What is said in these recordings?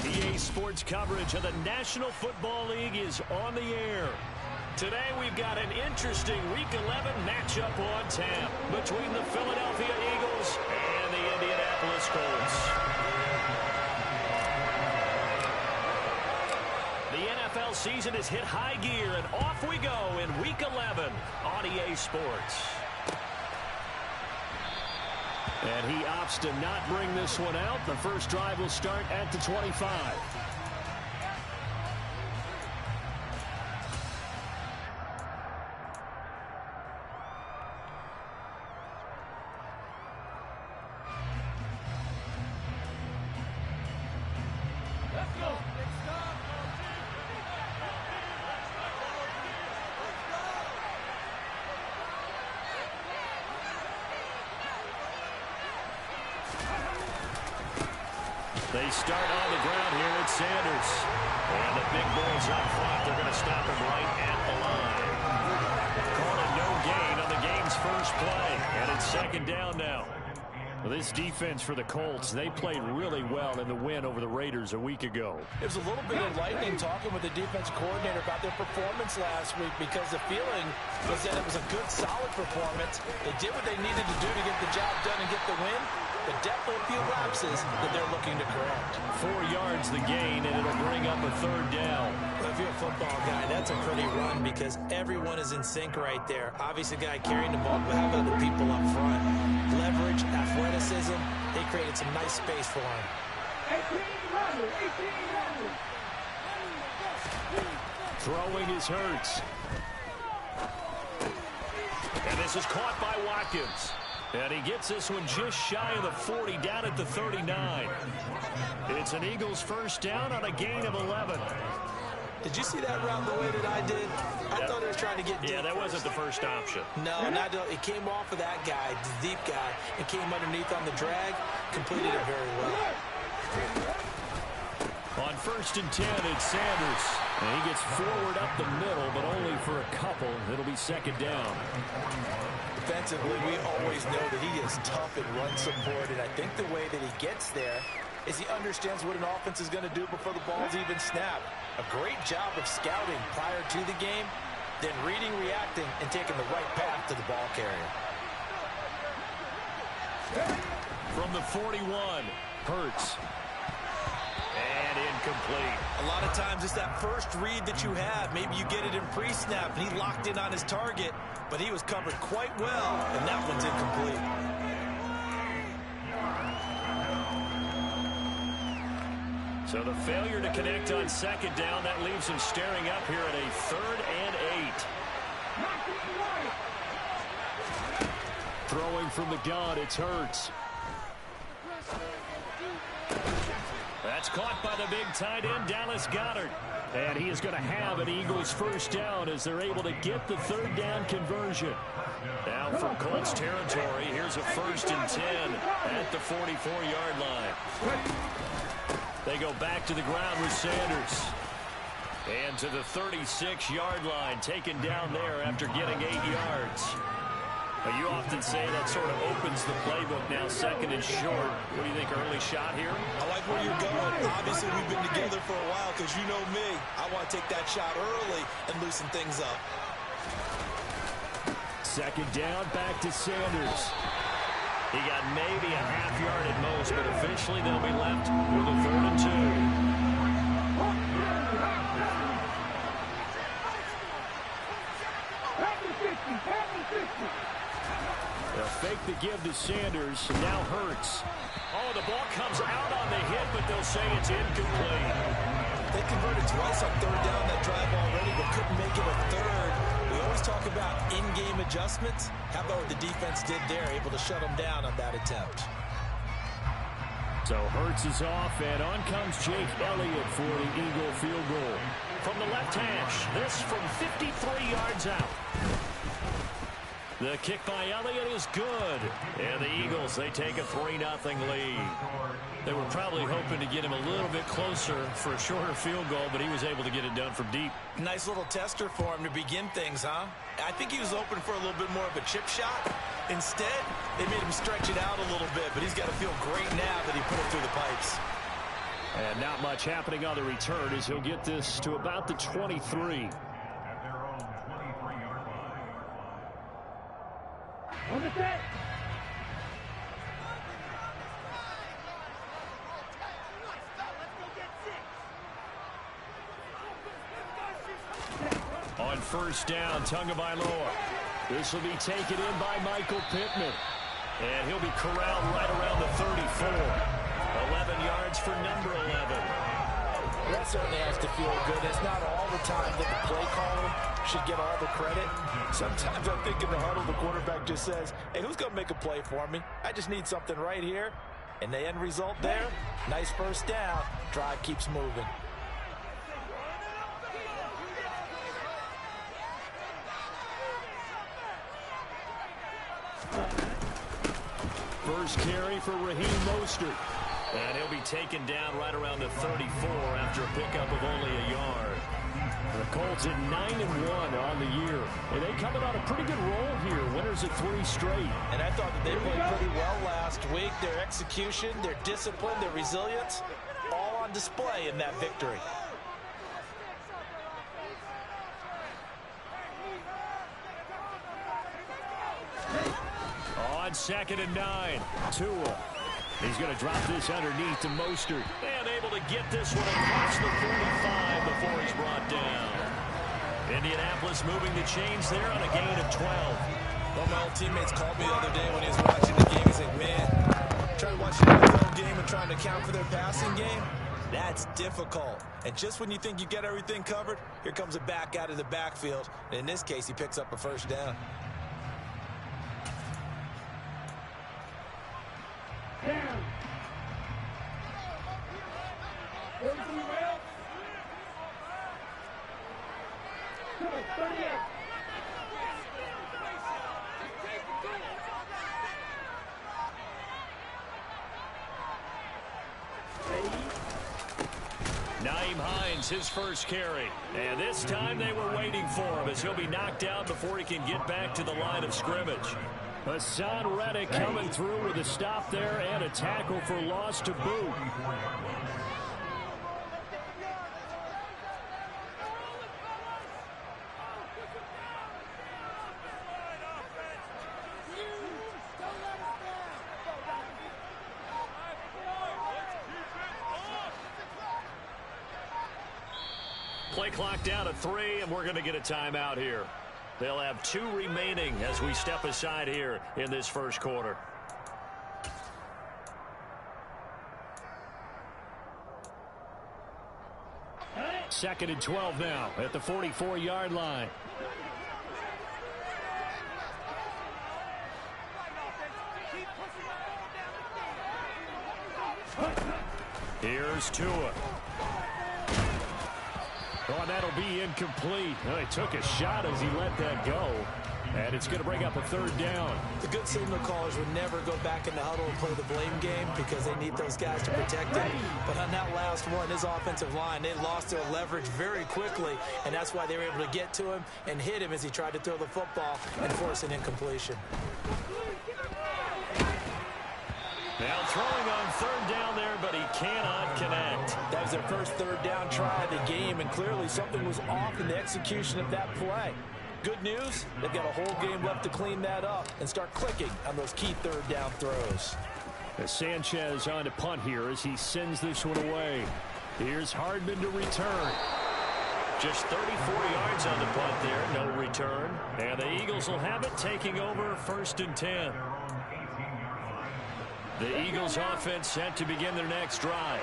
EA Sports coverage of the National Football League is on the air. Today we've got an interesting Week 11 matchup on tap between the Philadelphia Eagles and the Indianapolis Colts. The NFL season has hit high gear, and off we go in Week 11 on EA Sports. And he opts to not bring this one out. The first drive will start at the 25. They start on the ground here at Sanders. And the big boys up front. They're going to stop him right at the line. Calling no gain on the game's first play. And it's second down now. Well, this defense for the Colts, they played really well in the win over the Raiders a week ago. It was a little bit enlightening talking with the defense coordinator about their performance last week, because the feeling was that it was a good, solid performance. They did what they needed to do to get the job done and get the win, but definitely a few lapses that they're looking to correct. 4 yards the gain, and it'll bring up a third down. Well, if you're a football guy, that's a pretty run, because everyone is in sync right there. Obviously, the guy carrying the ball, but how about the people up front? Leverage, athleticism, they created some nice space for him. Throwing is Hurts. And this is caught by Watkins. And he gets this one just shy of the 40, down at the 39. It's an Eagles first down on a gain of 11. Did you see that route the way that I did? I thought he was trying to get deep. Yeah, that wasn't the first option. No, it came off of that guy, the deep guy, and came underneath on the drag, completed it very well. On 1st and 10, it's Sanders. And he gets forward up the middle, but only for a couple. It'll be second down. Defensively, we always know that he is tough in run support, and I think the way that he gets there is he understands what an offense is going to do before the ball's even snapped. A great job of scouting prior to the game, then reading, reacting, and taking the right path to the ball carrier. From the 41, Hurts. And incomplete. A lot of times it's that first read that you have. Maybe you get it in pre-snap, and he locked in on his target, but he was covered quite well, and that one's incomplete. So the failure to connect on second down, that leaves him staring up here at a 3rd and 8. Throwing from the gun, it's Hurts. That's caught by the big tight end, Dallas Goedert. And he is going to have an Eagles first down as they're able to get the 3rd down conversion. Now from Colts territory, here's a 1st and 10 at the 44-yard line. They go back to the ground with Sanders. And to the 36-yard line, taken down there after getting 8 yards. You often say that sort of opens the playbook now, 2nd and short. What do you think, early shot here? I like where you're going. Obviously, we've been together for a while because you know me. I want to take that shot early and loosen things up. 2nd down, back to Sanders. He got maybe a half yard at most, but officially they'll be left with a 3rd and 2. They'll fake the give to Sanders, and now Hurts. Oh, the ball comes out on the hit, but they'll say it's incomplete. They converted twice on 3rd down that drive already, but couldn't make it a 3rd. We always talk about in-game adjustments. How about what the defense did there, able to shut them down on that attempt. So Hurts is off, and on comes Jake Elliott for the Eagle field goal. From the left hash, this from 53 yards out. The kick by Elliott is good. And the Eagles, they take a 3-0 lead. They were probably hoping to get him a little bit closer for a shorter field goal, but he was able to get it done from deep. Nice little tester for him to begin things, huh? I think he was open for a little bit more of a chip shot. Instead, they made him stretch it out a little bit, but he's got to feel great now that he put it through the pipes. And not much happening on the return as he'll get this to about the 23. On the set. On 1st down, Tagovailoa. This will be taken in by Michael Pittman. And he'll be corralled right around the 34. 11 yards for number 11. That certainly has to feel good. It's not all the time that the play caller should get all the credit. Sometimes I think in the huddle, the quarterback just says, hey, who's going to make a play for me? I just need something right here. And the end result there, nice 1st down. Drive keeps moving. First carry for Raheem Mostert. And he'll be taken down right around the 34 after a pickup of only a yard. The Colts at 9-1 on the year. And they coming on a pretty good roll here. Winners of 3 straight. And I thought that they played pretty well last week. Their execution, their discipline, their resilience, all on display in that victory. On 2nd and 9, Tua. He's going to drop this underneath to Mostert. And able to get this one across the 45 before he's brought down. Indianapolis moving the chains there on a gain of 12. Well, my old teammates called me the other day when he was watching the game. He said, man, trying to watch an NFL game and trying to account for their passing game, that's difficult. And just when you think you get everything covered, here comes a back out of the backfield. And in this case, he picks up a 1st down. His first carry. And this time they were waiting for him as he'll be knocked out before he can get back to the line of scrimmage. Hassan Reddick coming through with a stop there and a tackle for loss to boot. Play clock down to 3, and we're going to get a timeout here. They'll have 2 remaining as we step aside here in this first quarter. Second and 12 now at the 44-yard line. Here's Tua. Oh, and that'll be incomplete. Well, he took a shot as he let that go. And it's going to bring up a 3rd down. The good signal callers would never go back in the huddle and play the blame game because they need those guys to protect him. But on that last one, his offensive line, they lost their leverage very quickly, and that's why they were able to get to him and hit him as he tried to throw the football and force an incompletion. Now throwing on 3rd down there, but he cannot connect. That was their first 3rd down try of the game, and clearly something was off in the execution of that play. Good news, they've got a whole game left to clean that up and start clicking on those key 3rd down throws. As Sanchez on to punt here as he sends this one away. Here's Hardman to return. Just 34 yards on the punt there, no return. And the Eagles will have it, taking over 1st and 10. The Eagles offense set to begin their next drive.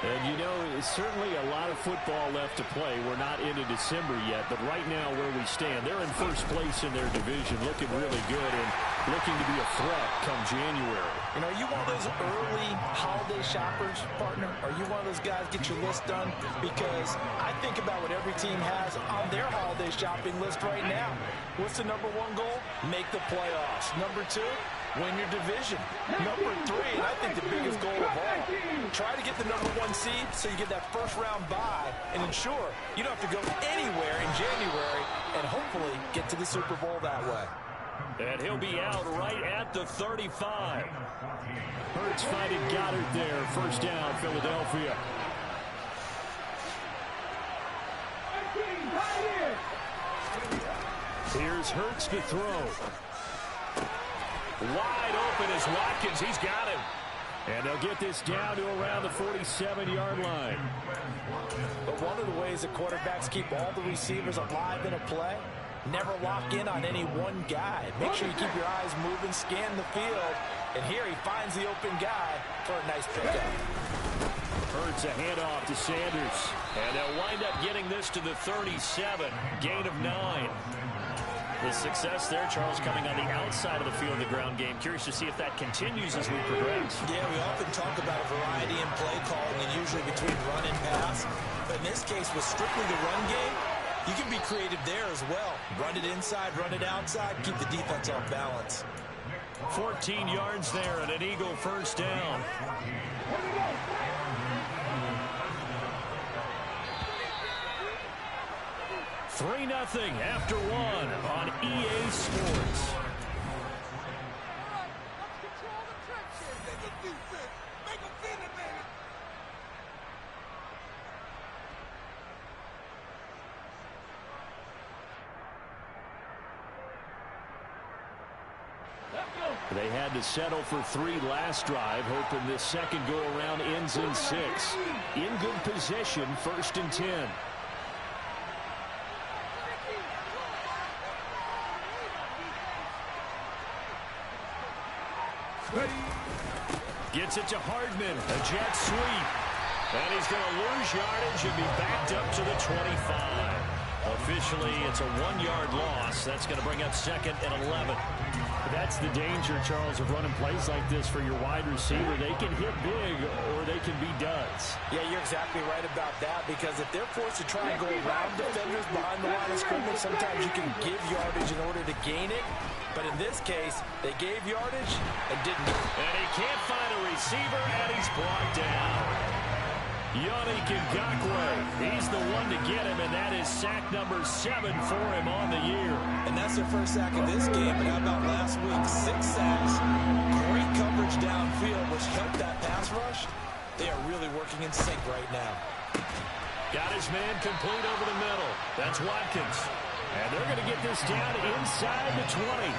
And, you know, it's certainly a lot of football left to play. We're not into December yet, but right now where we stand, they're in first place in their division, looking really good and looking to be a threat come January. You know, are you one of those early holiday shoppers, partner? Are you one of those guys get your list done? Because I think about what every team has on their holiday shopping list right now. What's the #1 goal? Make the playoffs. #2, win your division. #3, and I think the biggest goal of all, try to get the #1 seed so you get that first-round bye and ensure you don't have to go anywhere in January and hopefully get to the Super Bowl that way. And he'll be out right at the 35. Hurts finding Goddard there. 1st down, Philadelphia. Here's Hurts to throw. Wide open is Watkins. He's got him. And they'll get this down to around the 47-yard line. But one of the ways that quarterbacks keep all the receivers alive in a play, never lock in on any one guy. Make sure you keep your eyes moving, scan the field, and here he finds the open guy for a nice pickup. Hurts a handoff to Sanders. And they'll wind up getting this to the 37. Gain of 9. The success there, Charles, coming on the outside of the field of the ground game. Curious to see if that continues as we progress. Yeah, we often talk about a variety in play calling and usually between run and pass. But in this case, with strictly the run game, you can be creative there as well. Run it inside, run it outside, keep the defense off balance. 14 yards there and an Eagle 1st down. Three 0 after 1 on EA Sports. They had to settle for 3 last drive, hoping this second go-around ends in 6. In good position, 1st and 10. Gets it to Hardman, a jet sweep. And he's going to lose yardage and be backed up to the 25. Officially, it's a 1-yard loss. That's going to bring up 2nd and 11. That's the danger, Charles, of running plays like this for your wide receiver. They can hit big or they can be duds. Yeah, you're exactly right about that, because if they're forced to try and go around defenders behind the line of scrimmage, sometimes you can give yardage in order to gain it. But in this case, they gave yardage and didn't. And he can't find a receiver, and he's brought down. Yannick Ngakoue, he's the one to get him, and that is sack number 7 for him on the year. And that's their first sack of this game, but how about last week? 6 sacks, great coverage downfield, which helped that pass rush. They are really working in sync right now. Got his man complete over the middle. That's Watkins. And they're going to get this down inside the 20.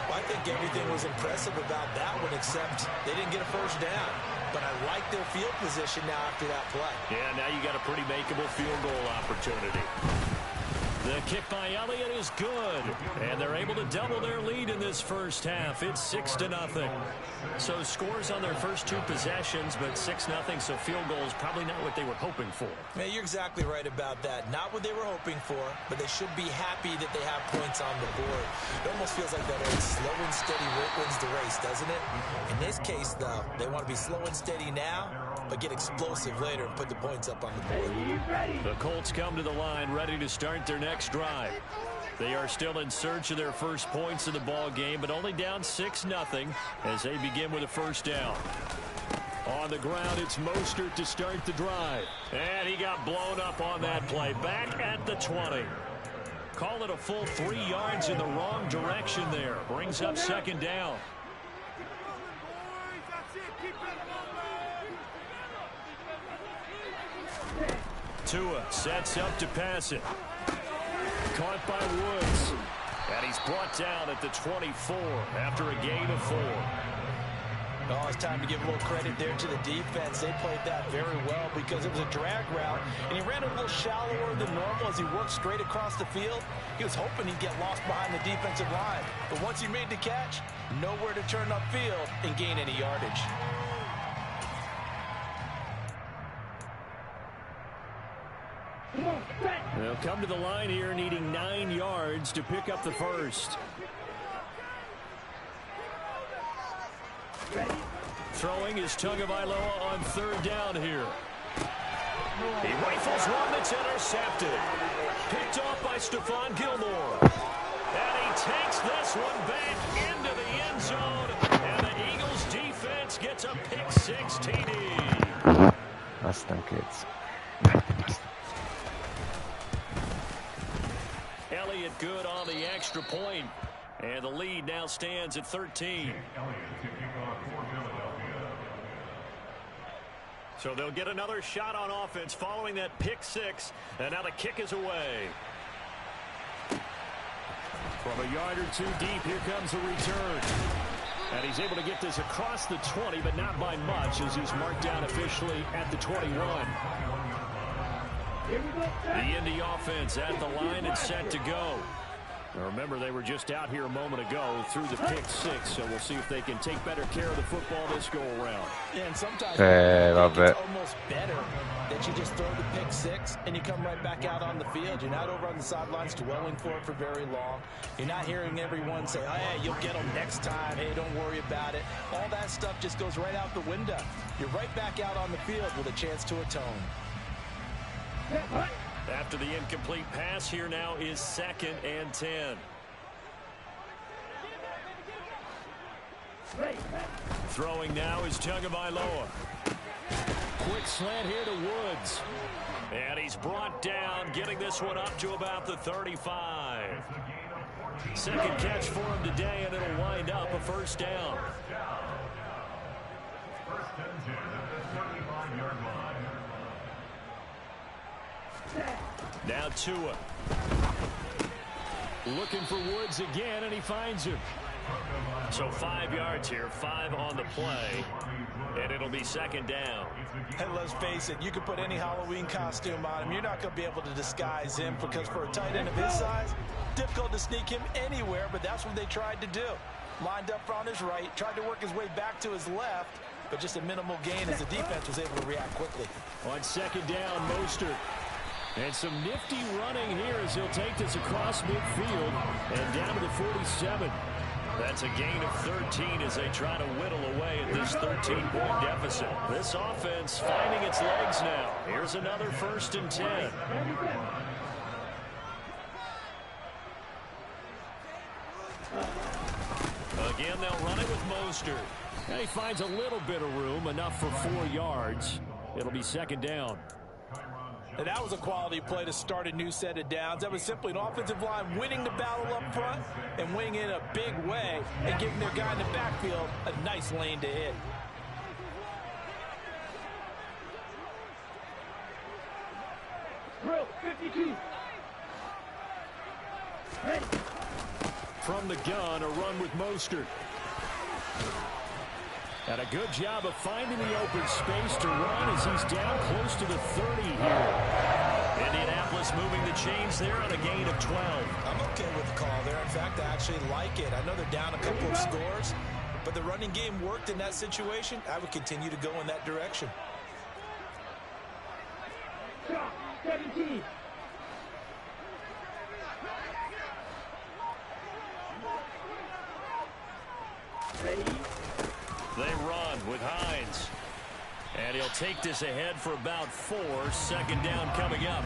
Well, I think everything was impressive about that one, except they didn't get a first down. But I like their field position now after that play. Yeah, now you got a pretty makeable field goal opportunity. The kick by Elliott is good. And they're able to double their lead in this first half. It's 6-0. So scores on their first 2 possessions, but 6-0, so field goals probably not what they were hoping for. Man, you're exactly right about that. Not what they were hoping for, but they should be happy that they have points on the board. It almost feels like that old slow and steady wins the race, doesn't it? In this case, though, they want to be slow and steady now, but get explosive later and put the points up on the board. The Colts come to the line ready to start their next drive. They are still in search of their first points in the ball game, but only down 6-0 as they begin with a first down. On the ground, it's Mostert to start the drive. And he got blown up on that play. Back at the 20. Call it a full 3 yards in the wrong direction there. Brings up second down. Tua sets up to pass it. Caught by Woods. And he's brought down at the 24 after a gain of 4. Oh, it's time to give a little credit there to the defense. They played that very well because it was a drag route, and he ran a little shallower than normal as he worked straight across the field. He was hoping he'd get lost behind the defensive line. But once he made the catch, nowhere to turn upfield and gain any yardage. They'll come to the line here needing 9 yards to pick up the first. Throwing is Tagovailoa on 3rd down here. He rifles one that's intercepted. Picked off by Stephon Gilmore. And he takes this one back into the end zone. And the Eagles defense gets a pick-6 TD. Aztán kids. Elliott good on the extra point. And the lead now stands at 13. So they'll get another shot on offense following that pick-6. And now the kick is away. From a yard or 2 deep, here comes a return. And he's able to get this across the 20, but not by much, as he's marked down officially at the 21. The Indy offense at the line and set to go. Now remember, they were just out here a moment ago through the pick-6, so we'll see if they can take better care of the football this go-around. Yeah, and sometimes it's almost better that you just throw the pick-6 and you come right back out on the field. You're not over on the sidelines dwelling for it for very long. You're not hearing everyone say, oh, hey, you'll get them next time. Hey, don't worry about it. All that stuff just goes right out the window. You're right back out on the field with a chance to atone. After the incomplete pass, here now is 2nd and 10. Throwing now is Tagovailoa. Quick slant here to Woods. And he's brought down, getting this one up to about the 35. Second catch for him today, and it'll wind up a first down. Now Tua. Looking for Woods again, and he finds him. So 5 yards here, 5 on the play, and it'll be 2nd down. And let's face it, you can put any Halloween costume on him. You're not going to be able to disguise him, because for a tight end of his size, difficult to sneak him anywhere, but that's what they tried to do. Lined up on his right, tried to work his way back to his left, but just a minimal gain as the defense was able to react quickly. On 2nd down, Mostert. And some nifty running here as he'll take this across midfield and down to the 47. That's a gain of 13 as they try to whittle away at this 13-point deficit. This offense finding its legs now. Here's another 1st and 10. Again, they'll run it with Mostert. And he finds a little bit of room, enough for 4 yards. It'll be second down. And that was a quality play to start a new set of downs. That was simply an offensive line winning the battle up front and winning in a big way and giving their guy in the backfield a nice lane to hit. Drill 52. Ready. From the gun, a run with Mostert. And a good job of finding the open space to run as he's down close to the 30 here. Indianapolis moving the chains there on a gain of 12. I'm okay with the call there. In fact, I actually like it. I know they're down a couple of scores, but the running game worked in that situation. I would continue to go in that direction. 17. Ready. They run with Hines. And he'll take this ahead for about 4. Second down coming up.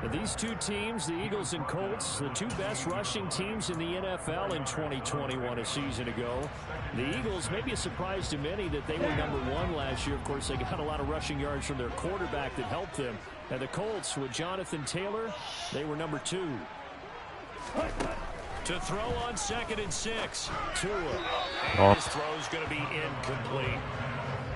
Now these two teams, the Eagles and Colts, the two best rushing teams in the NFL in 2021 a season ago. The Eagles, maybe a surprise to many that they were #1 last year. Of course, they got a lot of rushing yards from their quarterback that helped them. And the Colts, with Jonathan Taylor, they were #2. To throw on 2nd and 6. Tua. And his throw's going to be incomplete.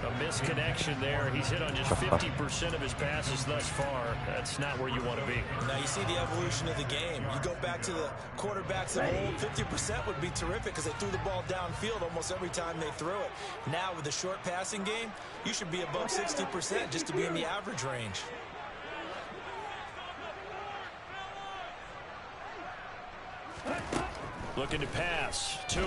A misconnection there. He's hit on just 50% of his passes thus far. That's not where you want to be. Now you see the evolution of the game. You go back to the quarterbacks of old, 50% would be terrific because they threw the ball downfield almost every time they threw it. Now with the short passing game, you should be above 60% just to be in the average range. Looking to pass. Tua.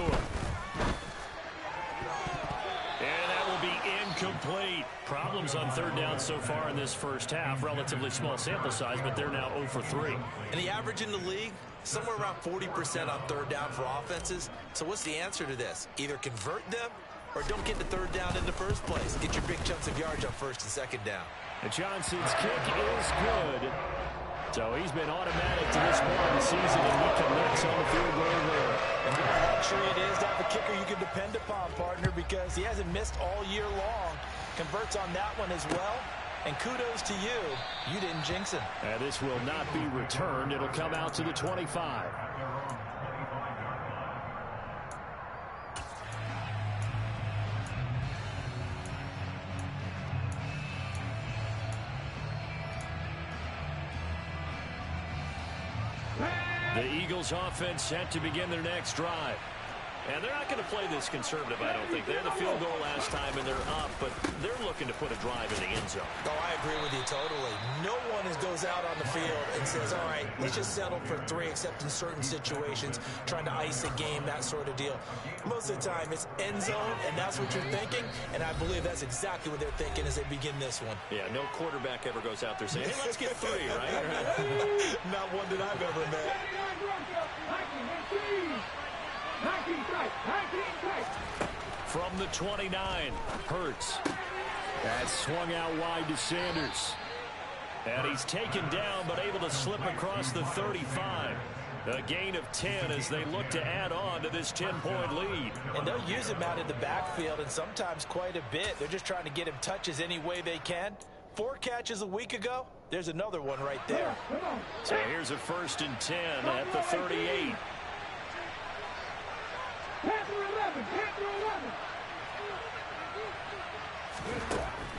And that will be incomplete. Problems on 3rd down so far in this first half. Relatively small sample size, but they're now 0 for 3. And the average in the league, somewhere around 40% on 3rd down for offenses. So what's the answer to this? Either convert them or don't get the 3rd down in the first place. Get your big chunks of yards on 1st and 2nd down. And Johnson's kick is good. So he's been automatic to this point of the season, and he connects on the field goal there. And what a luxury it is to have a kicker you can depend upon, partner, because he hasn't missed all year long. Converts on that one as well. And kudos to you. You didn't jinx him. And this will not be returned. It'll come out to the 25. The Eagles offense set to begin their next drive. And they're not going to play this conservative, I don't think. They had the field goal last time, and they're up, but they're looking to put a drive in the end zone. Oh, I agree with you totally. No one goes out on the field and says, all right, let's just settle for 3, except in certain situations, trying to ice a game, that sort of deal. Most of the time, it's end zone, and that's what you're thinking, and I believe that's exactly what they're thinking as they begin this one. Yeah, no quarterback ever goes out there saying, hey, let's get 3, right? Not one that I've ever met. From the 29, Hurts. That's swung out wide to Sanders. And he's taken down, but able to slip across the 35. A gain of 10 as they look to add on to this 10-point lead. And they'll use him out in the backfield, and sometimes quite a bit. They're just trying to get him touches any way they can. 4 catches a week ago. There's another one right there. So here's a 1st and 10 at the 38.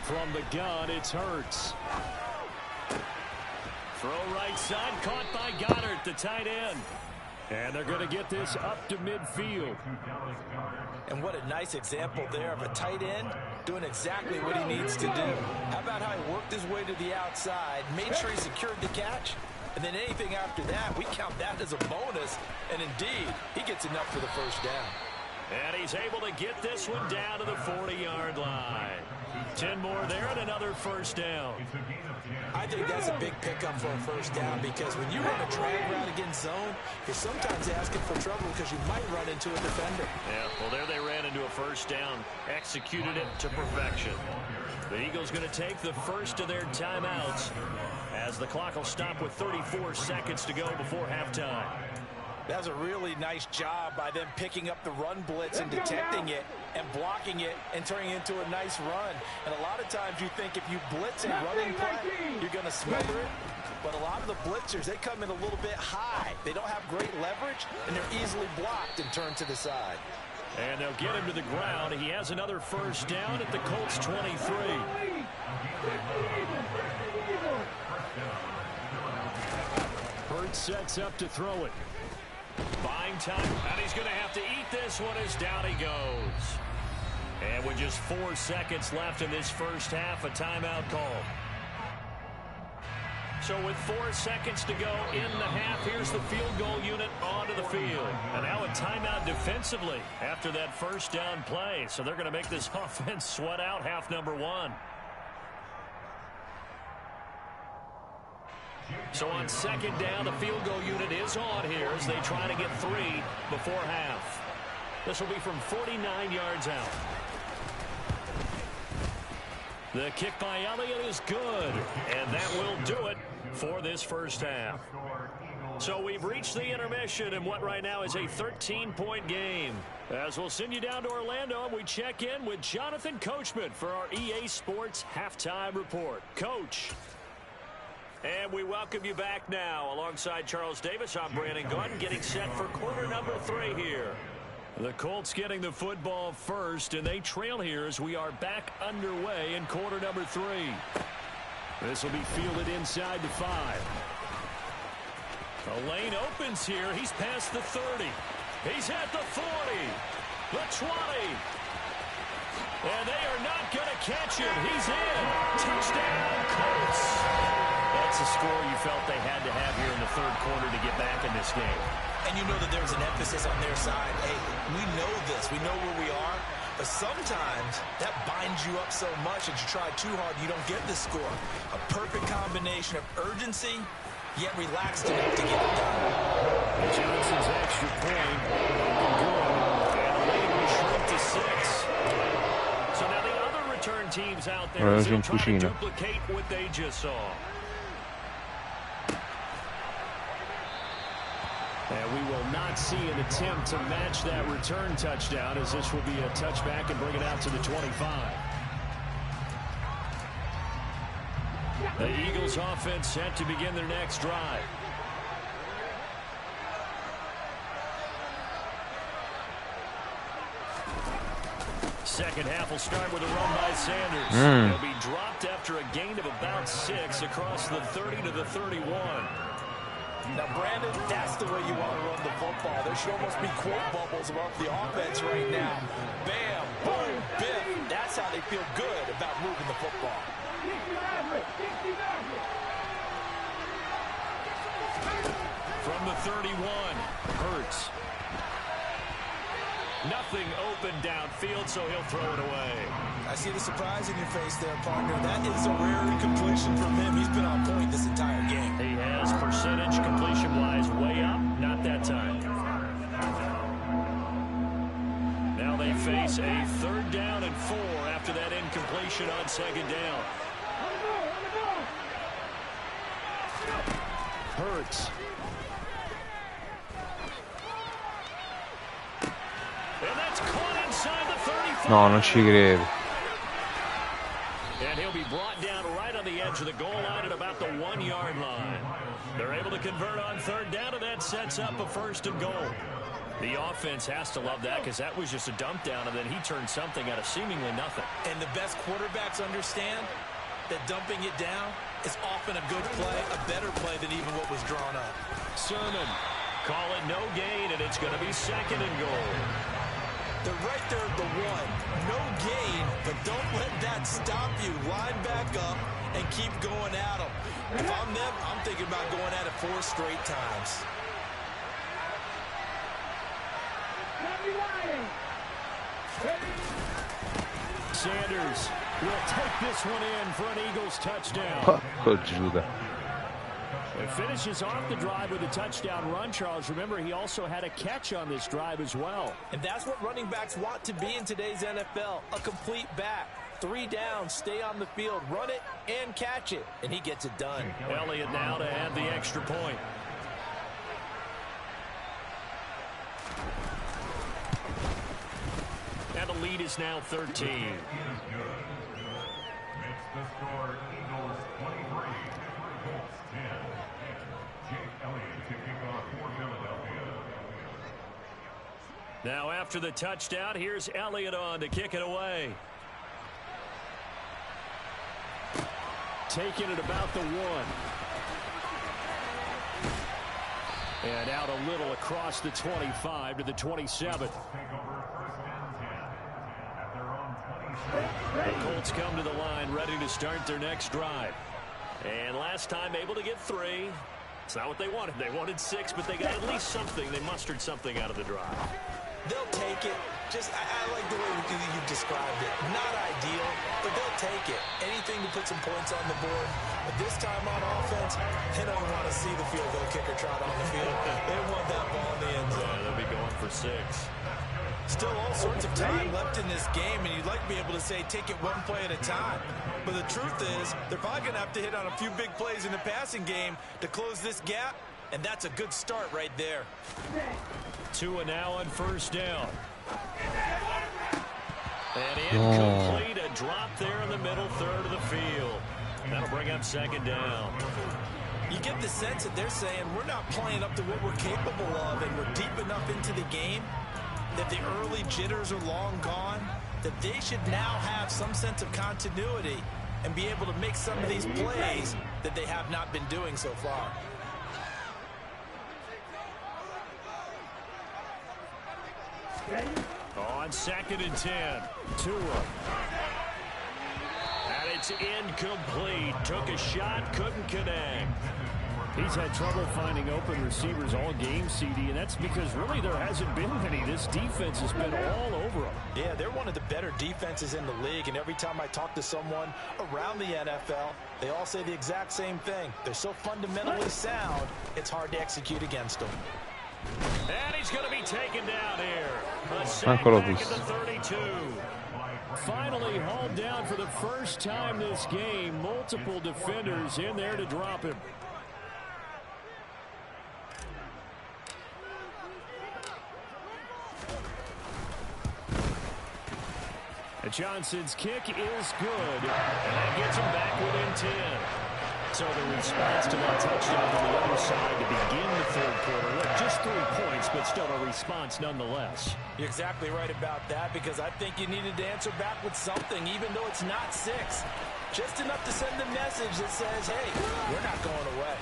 From the gun, it's Hurts. Throw right side, caught by Goddard, the tight end. And they're going to get this up to midfield. And what a nice example there of a tight end doing exactly what he needs to do. How about how he worked his way to the outside, made sure he secured the catch, and then anything after that, we count that as a bonus. And indeed, he gets enough for the 1st down. And he's able to get this one down to the 40-yard line. 10 more there and another 1st down. I think that's a big pickup for a 1st down because when you run a drag route against zone, you're sometimes asking for trouble because you might run into a defender. Yeah, well, there they ran into a 1st down, executed it to perfection. The Eagles going to take the first of their timeouts as the clock will stop with 34 seconds to go before halftime. That was a really nice job by them picking up the run blitz and detecting it and blocking it and turning it into a nice run. And a lot of times you think if you blitz a running play, you're going to smother it. But a lot of the blitzers, they come in a little bit high. They don't have great leverage, and they're easily blocked and turned to the side. And they'll get him to the ground. He has another first down at the Colts 23. Hurts sets up to throw it. Buying time, and he's going to have to eat this one as down he goes. And with just 4 seconds left in this first half, a timeout call. So with 4 seconds to go in the half, here's the field goal unit onto the field. And now a timeout defensively after that first down play. So they're going to make this offense sweat out half number 1. So on second down, the field goal unit is on here as they try to get 3 before half. This will be from 49 yards out. The kick by Elliott is good, and that will do it for this first half. So we've reached the intermission in what right now is a 13-point game. As we'll send you down to Orlando, we check in with Jonathan Coachman for our EA Sports Halftime Report. Coach. And we welcome you back now. Alongside Charles Davis, I'm Brandon Gordon, getting set for quarter number 3 here. The Colts getting the football first, and they trail here as we are back underway in quarter number 3. This will be fielded inside the 5. The lane opens here. He's past the 30. He's at the 40. The 20. And they are not going to catch him. He's in. Touchdown, Colts. That's a score you felt they had to have here in the third quarter to get back in this game. And you know that there's an emphasis on their side. Hey, we know this. We know where we are. But sometimes that binds you up so much that you try too hard, you don't get the score. A perfect combination of urgency, yet relaxed enough to get it done. Johnson's extra point. Good. And the lead will shrink to 6. So now the other return teams out there will try to duplicate what they just saw. And we will not see an attempt to match that return touchdown, as this will be a touchback and bring it out to the 25. The Eagles offense set to begin their next drive. Second half will start with a run by Sanders. He'll be dropped after a gain of about 6 across the 30 to the 31. Now, Brandon, that's the way you want to run the football. There should almost be quote bubbles about the offense right now. Bam, boom, biff. That's how they feel good about moving the football. From the 31, Hurts. Nothing open downfield, so he'll throw it away. I see the surprise in your face there, partner. That is a rare incompletion from him. He's been on point this entire game. He has percentage completion-wise way up. Not that time. Now they face a 3rd down and 4 after that incompletion on 2nd down. Hurts. And that's caught inside the 35. No, non ci credo. And he'll be brought down right on the edge of the goal line at about the 1-yard line. They're able to convert on 3rd down, and that sets up a 1st and goal. The offense has to love that because that was just a dump down, and then he turned something out of seemingly nothing. And the best quarterbacks understand that dumping it down is often a good play, a better play than even what was drawn up. Sermon, call it no gain, and it's going to be 2nd and goal. They're right there at the 1. No gain, but don't let that stop you. Line back up and keep going at them. If I'm them, I'm thinking about going at it 4 straight times. Sanders will take this one in for an Eagles touchdown. It finishes off the drive with a touchdown run, Charles. Remember, he also had a catch on this drive as well. And that's what running backs want to be in today's NFL, a complete back. 3 down, stay on the field, run it, and catch it. And he gets it done. Elliott now to add the extra point. is now 13. Makes the score Eagles 23, Colts 10. Jake Elliott to kick off for Philadelphia. Now after the touchdown, here's Elliott on to kick it away. Taking it about the 1. And out a little across the 25 to the 27. The Colts come to the line ready to start their next drive. And last time able to get 3. It's not what they wanted. They wanted 6, but they got at least something. They mustered something out of the drive. They'll take it. I like the way you described it. Not ideal, but they'll take it. Anything to put some points on the board. But this time on offense, they don't want to see the field goal kicker trot on the field. They want that ball in the end zone. Yeah, they'll be going for 6. Still all sorts of time left in this game, and you'd like to be able to say take it one play at a time. But the truth is, they're probably going to have to hit on a few big plays in the passing game to close this gap, and that's a good start right there. Tua now on first down. And incomplete, a drop there in the middle third of the field. That'll bring up second down. You get the sense that they're saying we're not playing up to what we're capable of, and we're deep enough into the game that the early jitters are long gone, that they should now have some sense of continuity and be able to make some of these plays that they have not been doing so far. On 2nd and 10, Tua. And it's incomplete. Took a shot, couldn't connect. He's had trouble finding open receivers all game, CD, and that's because really there hasn't been many. This defense has been all over them. Yeah, they're one of the better defenses in the league, and every time I talk to someone around the NFL, they all say the exact same thing. They're so fundamentally sound, it's hard to execute against them. And he's going to be taken down here. A sack back at the 32. Finally hauled down for the first time this game. Multiple defenders in there to drop him. Johnson's kick is good. And that gets him back within 10. So the response to that touchdown on the other side to begin the third quarter. Look, just 3 points, but still a response nonetheless. You're exactly right about that, because I think you needed to answer back with something, even though it's not 6. Just enough to send a message that says, hey, we're not going away.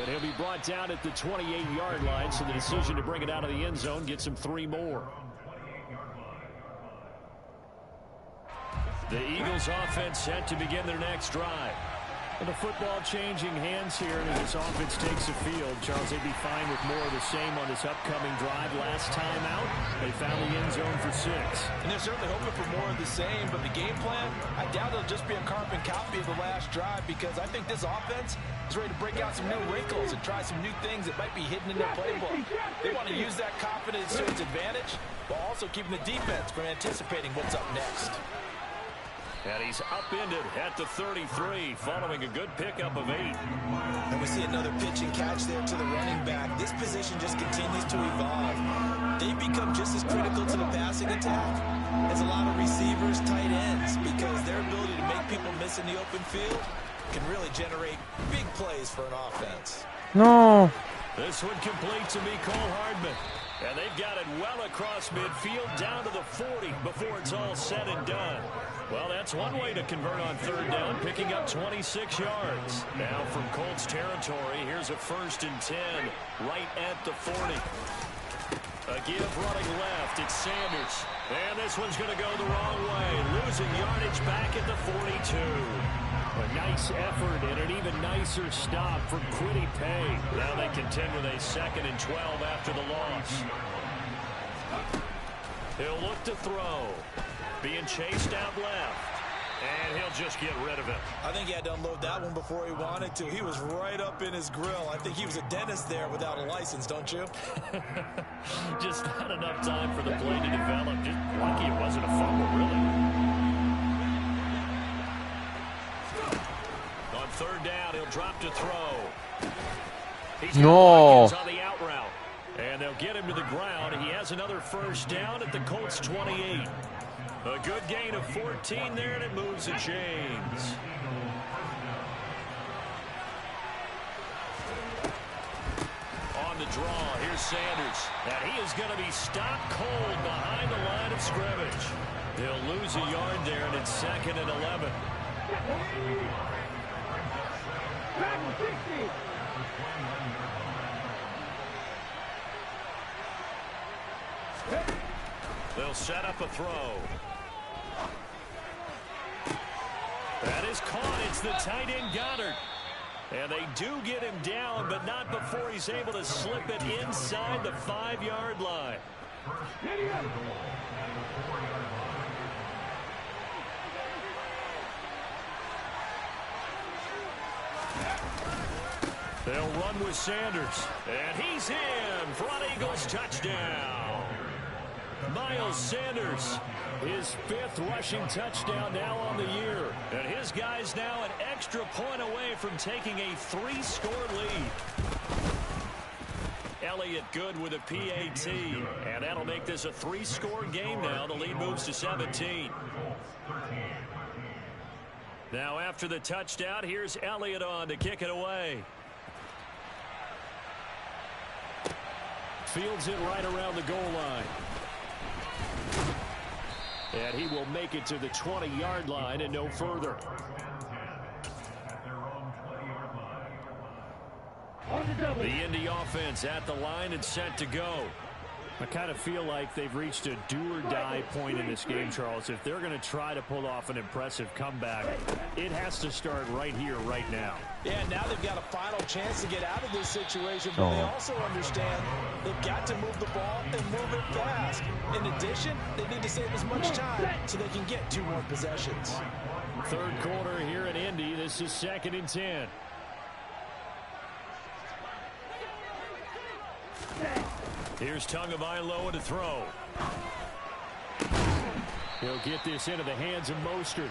And he'll be brought down at the 28-yard line, so the decision to bring it out of the end zone gets him 3 more. The Eagles offense set to begin their next drive. And the football changing hands here as this offense takes the field. Charles, they'd be fine with more of the same on this upcoming drive. Last time out, they found the end zone for 6. And they're certainly hoping for more of the same, but the game plan, I doubt it'll just be a carbon copy of the last drive, because I think this offense is ready to break out some new wrinkles and try some new things that might be hidden in their playbook. They want to use that confidence to its advantage, while also keeping the defense from anticipating what's up next. And he's upended at the 33, following a good pickup of 8. And we see another pitch and catch there to the running back. This position just continues to evolve. They've become just as critical to the passing attack as a lot of receivers, tight ends, because their ability to make people miss in the open field can really generate big plays for an offense. No. This one complete to Mecole Hardman. And they've got it well across midfield down to the 40 before it's all said and done. Well, that's one way to convert on third down, picking up 26 yards. Now from Colts territory, here's a 1st and 10 right at the 40. A give running left, it's Sanders. And this one's going to go the wrong way, losing yardage back at the 42. A nice effort and an even nicer stop from Kwity Paye. Now they contend with a 2nd and 12 after the loss. He'll look to throw. Being chased out left. And he'll just get rid of it. I think he had to unload that one before he wanted to. He was right up in his grill. I think he was a dentist there without a license, don't you? Just not enough time for the play to develop. Just lucky it wasn't a fumble, really. On third down, he'll drop to throw. He's on the out route. And they'll get him to the ground. He has another 1st down at the Colts 28. A good gain of 14 there, and it moves the chains. On the draw, here's Sanders. And he is going to be stopped cold behind the line of scrimmage. He'll lose a yard there, and it's 2nd and 11. They'll set up a throw. That is caught. It's the tight end Goddard. And they do get him down, but not before he's able to slip it inside the 5-yard line. They'll run with Sanders. And he's in for an Eagles touchdown. Miles Sanders, his 5th rushing touchdown now on the year. And his guy's now an extra point away from taking a 3-score lead. Elliott good with a PAT. And that'll make this a 3-score game now. The lead moves to 17. Now after the touchdown, here's Elliott on to kick it away. Fields it right around the goal line. And he will make it to the 20-yard line and no further. The Indy offense at the line and set to go. I kind of feel like they've reached a do-or-die point in this game, Charles. If they're going to try to pull off an impressive comeback, it has to start right here, right now. Yeah, now they've got a final chance to get out of this situation, but they also understand they've got to move the ball and move it fast. In addition, they need to save as much time so they can get 2 more possessions. 3rd quarter here in Indy. This is 2nd and 10. Here's Tagovailoa to throw. He'll get this into the hands of Mostert.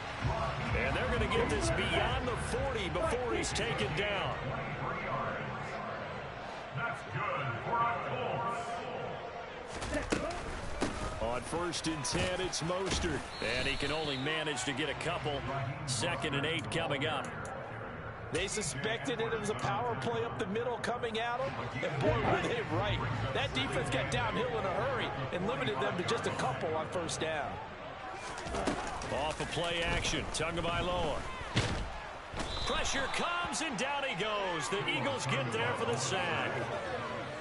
And they're going to get this beyond the 40 before he's taken down. That's good for our Colts. On 1st and 10, it's Mostert. And he can only manage to get a couple. 2nd and 8 coming up. They suspected it was a power play up the middle coming at them, and boy, were they right. That defense got downhill in a hurry and limited them to just a couple on 1st down. Off a play action, Tagovailoa. Pressure comes, and down he goes. The Eagles get there for the sack.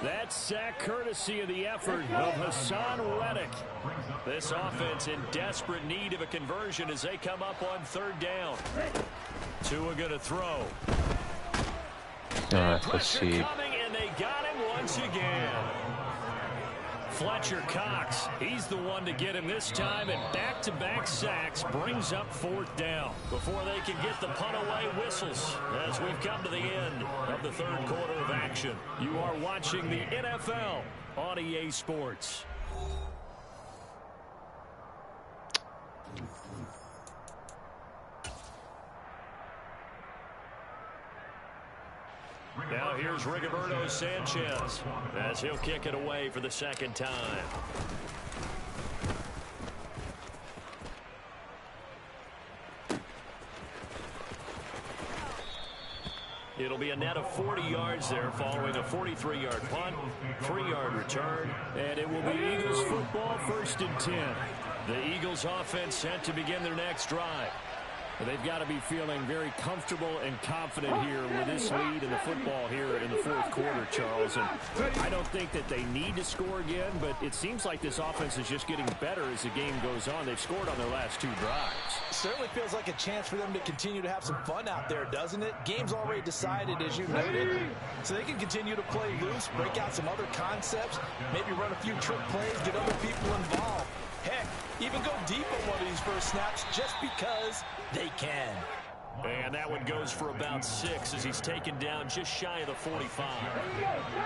That sack courtesy of the effort of Hassan Reddick. This offense in desperate need of a conversion as they come up on 3rd down. Tua going to throw. All right, let's see. Coming, and they got him once again. Fletcher Cox, he's the one to get him this time, and back-to-back sacks brings up 4th down before they can get the punt away whistles as we've come to the end of the 3rd quarter of action. You are watching the NFL on EA Sports. Now here's Rigoberto Sanchez as he'll kick it away for the 2nd time. It'll be a net of 40 yards there following a 43-yard punt, 3-yard return, and it will be Eagles football 1st and 10. The Eagles offense set to begin their next drive. They've got to be feeling very comfortable and confident here with this lead in the football here in the 4th quarter, Charles. And I don't think that they need to score again, but it seems like this offense is just getting better as the game goes on. They've scored on their last 2 drives. Certainly feels like a chance for them to continue to have some fun out there, doesn't it? Game's already decided, as you noted, so they can continue to play loose, break out some other concepts, maybe run a few trick plays, get other people involved. Heck, even go deep on one of these first snaps just because they can. And that one goes for about 6 as he's taken down just shy of the 45.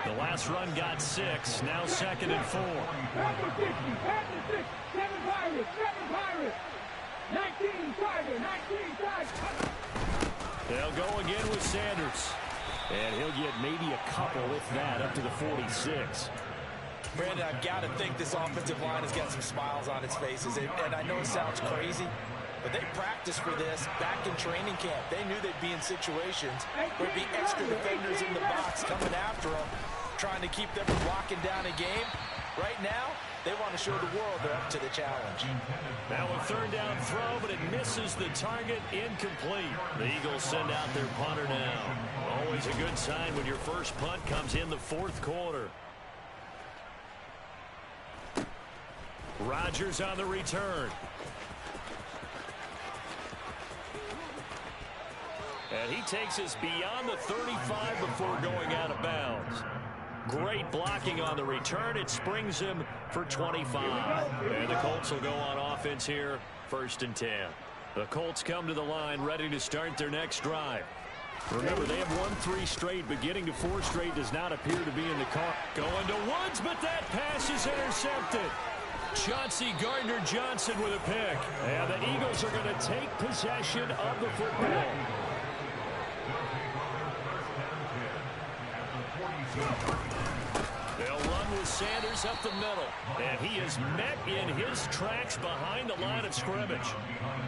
The last run got 6, now 2nd and 4. 7 Pirates, 19 Tiger, 19 Tiger. They'll go again with Sanders. And he'll get maybe a couple, if that, up to the 46. Brandon, I've got to think this offensive line has got some smiles on its faces. And I know it sounds crazy, but they practiced for this back in training camp. They knew they'd be in situations where there'd be extra defenders in the box coming after them, trying to keep them from locking down a game. Right now, they want to show the world they're up to the challenge. Now a third down throw, but it misses the target, incomplete. The Eagles send out their punter now. Always a good sign when your first punt comes in the fourth quarter. Rodgers on the return. And he takes us beyond the 35 before going out of bounds. Great blocking on the return. It springs him for 25. And the Colts will go on offense here, 1st and 10. The Colts come to the line ready to start their next drive. Remember, they have won 3 straight, but getting to 4 straight does not appear to be in the car. Going to Woods, but that pass is intercepted. Chauncey Gardner-Johnson with a pick. And the Eagles are going to take possession of the football. They'll run with Sanders up the middle. And he is met in his tracks behind the line of scrimmage.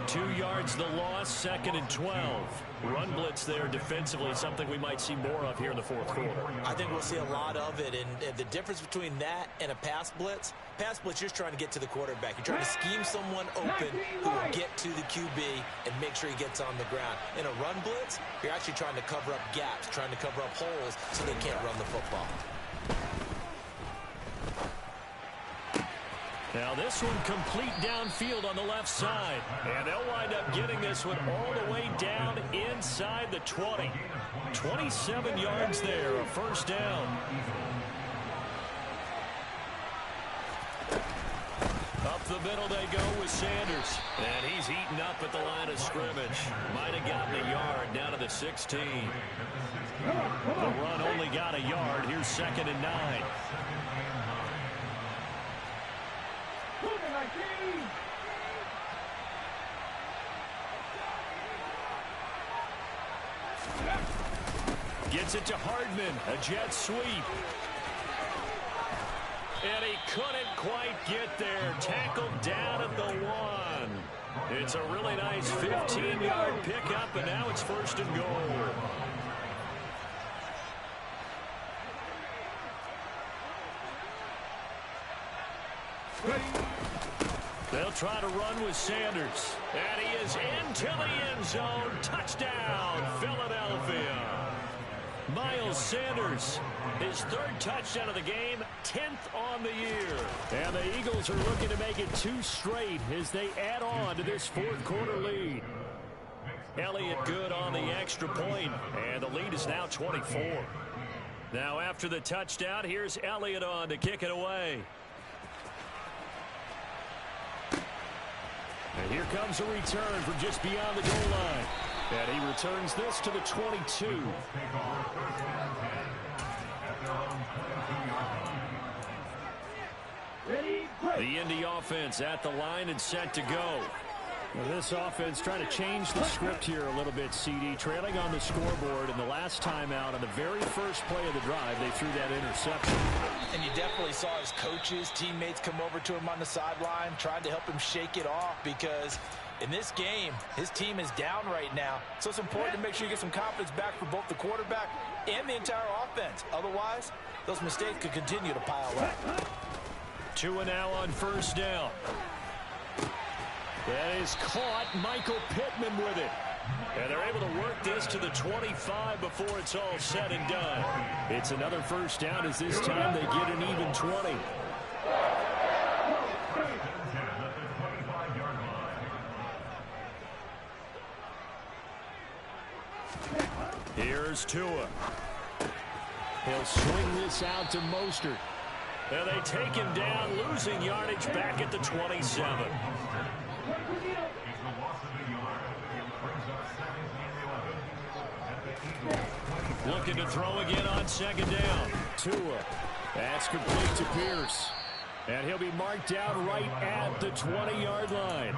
2 yards the loss, 2nd and 12. Run blitz there defensively, something we might see more of here in the fourth quarter. I think we'll see a lot of it. And the difference between that and a pass blitz, you're just trying to get to the quarterback. You're trying to scheme someone open who will get to the QB and make sure he gets on the ground. In a run blitz, you're actually trying to cover up gaps, trying to cover up holes so they can't run the football. Now this one complete downfield on the left side. And they'll wind up getting this one all the way down inside the 20. 27 yards there, a first down. Up the middle they go with Sanders. And he's eaten up at the line of scrimmage. Might have gotten a yard down to the 16. The run only got a yard. Here's 2nd and 9. Gets it to Hardman, a jet sweep. And he couldn't quite get there. Tackled down at the 1. It's a really nice 15-yard pickup, and now it's 1st and goal. They'll try to run with Sanders. And he is into the end zone. Touchdown, Philadelphia. Miles Sanders, his 3rd touchdown of the game, 10th on the year. And the Eagles are looking to make it 2 straight as they add on to this fourth quarter lead. Elliott good on the extra point, and the lead is now 24. Now after the touchdown, here's Elliott on to kick it away. And here comes a return from just beyond the goal line. And he returns this to the 22. The Indy offense at the line and set to go. Well, this offense trying to change the script here a little bit, CD. Trailing on the scoreboard, and the last time out on the very first play of the drive, they threw that interception. And you definitely saw his coaches, teammates come over to him on the sideline, trying to help him shake it off, because in this game, his team is down right now. So it's important to make sure you get some confidence back for both the quarterback and the entire offense. Otherwise, those mistakes could continue to pile up. 2 now on 1st down. That is caught. Michael Pittman with it. And they're able to work this to the 25 before it's all said and done. It's another 1st down as this time they get an even 20. Here's Tua. He'll swing this out to Mostert. And they take him down, losing yardage back at the 27. Looking to throw again on 2nd down. Tua. That's complete to Pierce. And he'll be marked down right at the 20-yard line.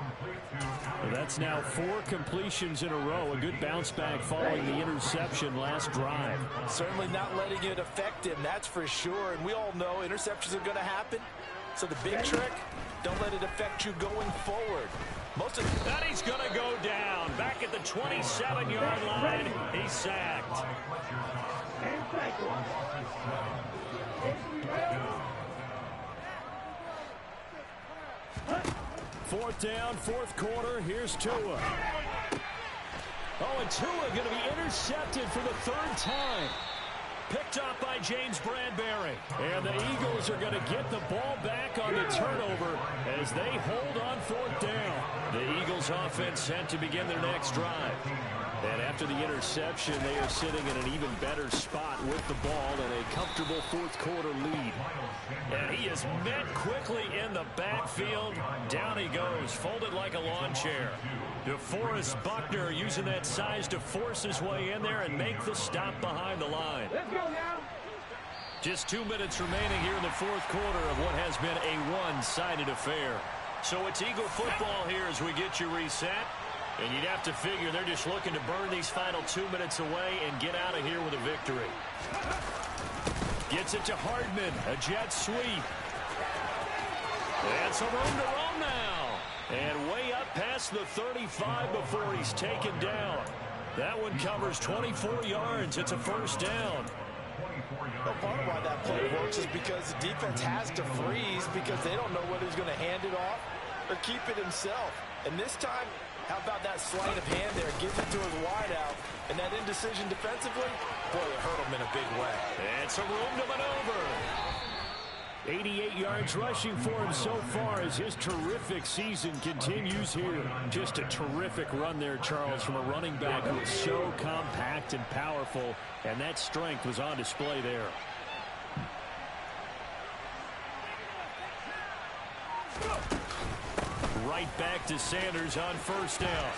That's now 4 completions in a row. A good bounce back following the interception last drive. Certainly not letting it affect him, that's for sure. And we all know interceptions are going to happen. So the big trick, don't let it affect you going forward. And he's going to go down. Back at the 27-yard line, he's sacked. Fourth down, fourth quarter. Here's Tua. Oh, and Tua going to be intercepted for the 3rd time. Picked up by James Bradbury. And the Eagles are going to get the ball back on the turnover as they hold on 4th down. The Eagles offense set to begin their next drive. And after the interception, they are sitting in an even better spot with the ball and a comfortable 4th quarter lead. And he is met quickly in the backfield. Down he goes, folded like a lawn chair. DeForest Buckner using that size to force his way in there and make the stop behind the line. Let's go now. Just 2 minutes remaining here in the 4th quarter of what has been a one-sided affair. So it's Eagle football here as we get you reset. And you'd have to figure they're just looking to burn these final 2 minutes away and get out of here with a victory. Gets it to Hardman, a jet sweep. And some room to roam now. And way up past the 35 before he's taken down. That one covers 24 yards. It's a 1st down. Well, part of why that play works is because the defense has to freeze because they don't know whether he's going to hand it off or keep it himself. And this time, how about that sleight of hand there? Gives it to his wideout. And that indecision defensively, boy, it hurt him in a big way. And some room to maneuver. 88 yards rushing for him so far as his terrific season continues here. Just a terrific run there, Charles, from a running back who is so compact and powerful, and that strength was on display there. Right back to Sanders on 1st down.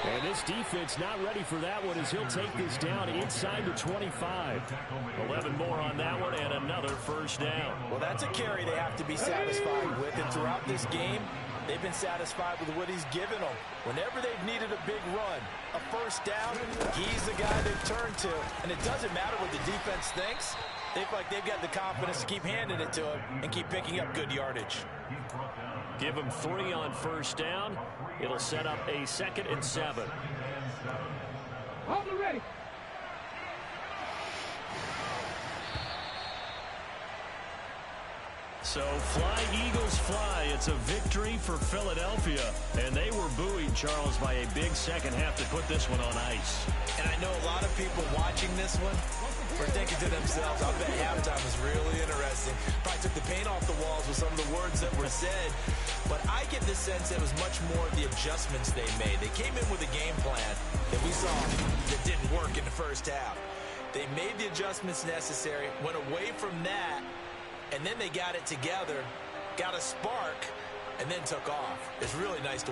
And this defense not ready for that one as he'll take this down inside the 25. 11 more on that one and another 1st down. Well, that's a carry they have to be satisfied with. And throughout this game, they've been satisfied with what he's given them. Whenever they've needed a big run, a 1st down, he's the guy they've turned to. And it doesn't matter what the defense thinks. They feel like they've got the confidence to keep handing it to him and keep picking up good yardage. Give him 3 on 1st down. It'll set up a 2nd and 7. Hold it ready. So fly, Eagles, fly. It's a victory for Philadelphia. And they were buoyed, Charles, by a big second half to put this one on ice. And I know a lot of people watching this one were thinking to themselves, I bet halftime was really interesting. Probably took the paint off the walls with some of the words that were said. But I get the sense it was much more of the adjustments they made. They came in with a game plan that we saw that didn't work in the 1st half. They made the adjustments necessary, went away from that, and then they got it together, got a spark, and then took off. It's really nice to